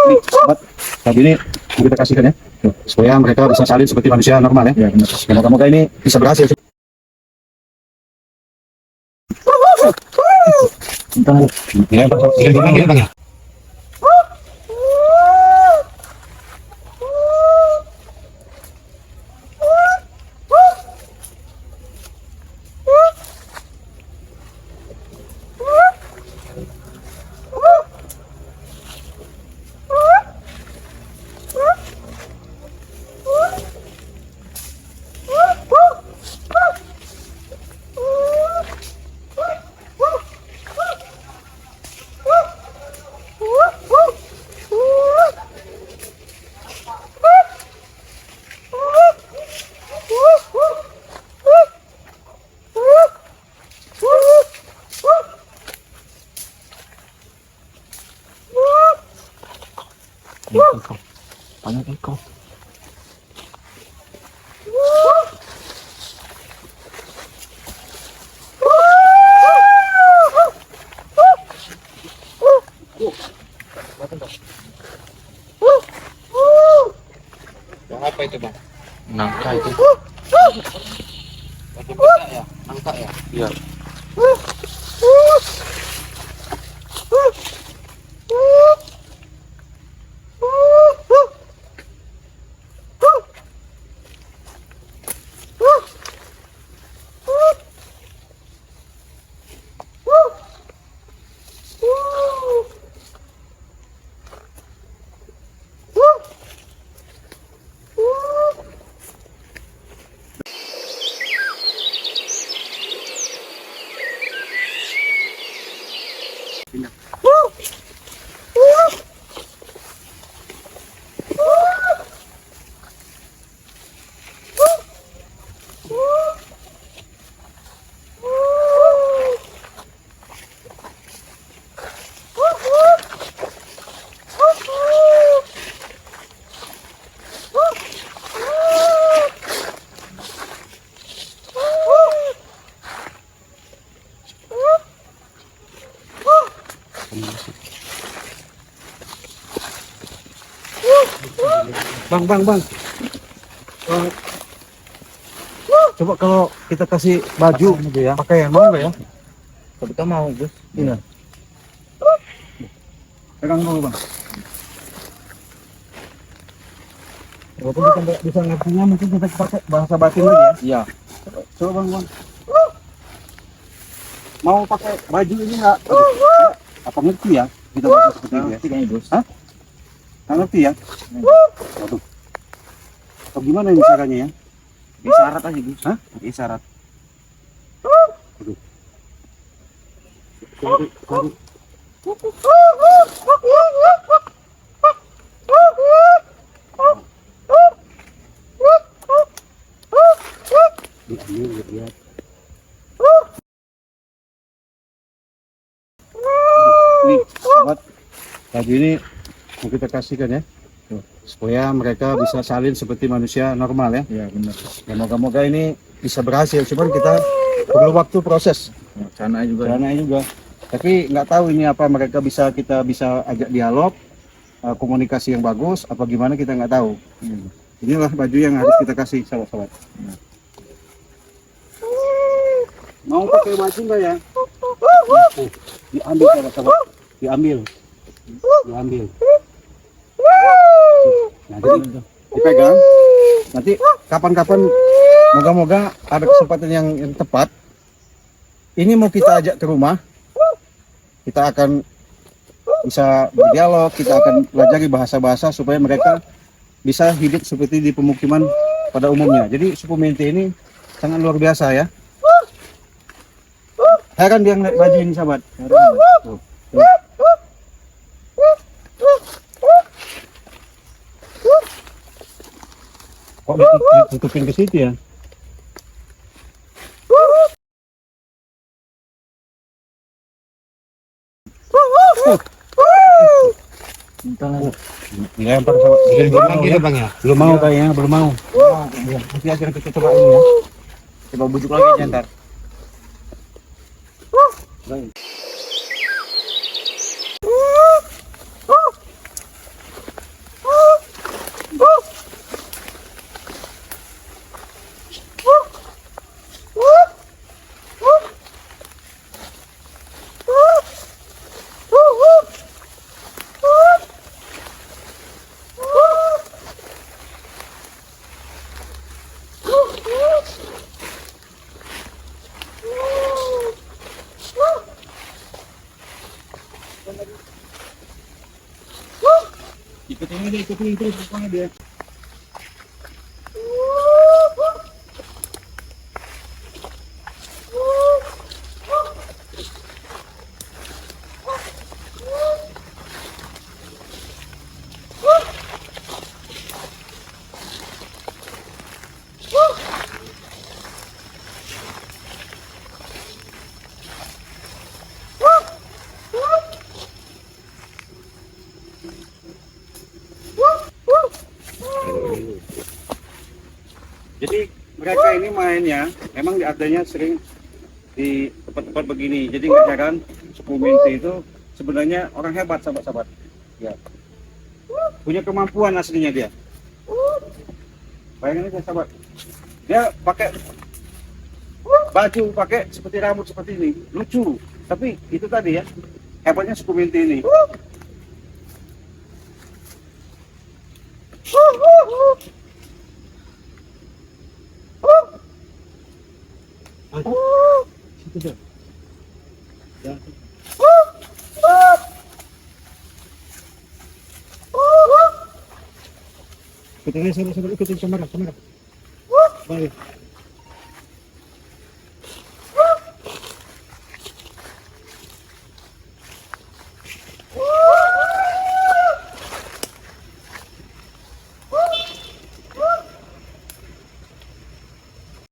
Nih, sobat, tadi ini kita kasihkan ya, supaya mereka bisa salin seperti manusia normal ya. Semoga-moga ini bisa berhasil. Ya, Bang, ya. Banyak ekor. Apa itu, Bang? Nangka itu. Bagaimana ya? Nangka ya? Iya. Bang. Coba kalau kita kasih baju gitu ya, pakaian mau nggak ya? Kita mau, Gus. Iya. Pegang dulu, Bang. Walaupun kita nggak bisa ngertinya, mungkin kita pakai bahasa batin lagi ya. Iya. Coba Bang. Mau pakai baju ini nggak? Apa ngerti ya? Kita bahasa seperti ini ya? Kayaknya, Gus. Hah? Nggak ngerti ya? Waduh. Atau gimana ini caranya ya? Isyarat aja, Gus. Hah? Isyarat. Waduh. Cari. Diambil, lihat. Nih, sobat, baju ini mau kita kasihkan ya, supaya mereka bisa salin seperti manusia normal ya. Iya, benar. Ya, moga-moga ini bisa berhasil. Cuman kita perlu waktu proses. Sana juga. Karena juga. Tapi nggak tahu ini apa kita bisa ajak dialog, komunikasi yang bagus, apa gimana kita nggak tahu. Inilah baju yang harus kita kasih, sahabat-sahabat. Mau pakai baju nggak ya? Diambil, sahabat-sahabat. Diambil. Nah, jadi dipegang. Nanti kapan-kapan, moga-moga ada kesempatan yang tepat. Ini mau kita ajak ke rumah. Kita akan bisa berdialog, kita akan pelajari bahasa-bahasa supaya mereka bisa hidup seperti di pemukiman pada umumnya. Jadi suku Mente ini sangat luar biasa ya. Heran dia ngeliat baju ini, sahabat. Tuh. Kok ditutupin ke situ ya? Dilempar, sahabat. Gitu, Bang, ya? Belum mau kayaknya, belum mau. Nanti aja kita coba ini ya. Coba bujuk lagi aja ntar. Baik. Ikutin aja, ikutin terus pokoknya dia. Jadi mereka ini mainnya emang adanya sering di tempat-tempat begini. Jadi ngerjakan suku Minty itu sebenarnya orang hebat, sahabat-sahabat. Ya. Punya kemampuan aslinya dia. Bayangin aja sahabat. Dia pakai baju, pakai seperti rambut seperti ini, lucu. Tapi itu tadi ya, hebatnya suku Minty ini. Situ tuh. Ya. Ikutin aja sahabat-sahabat, ikutin kamera. Balik.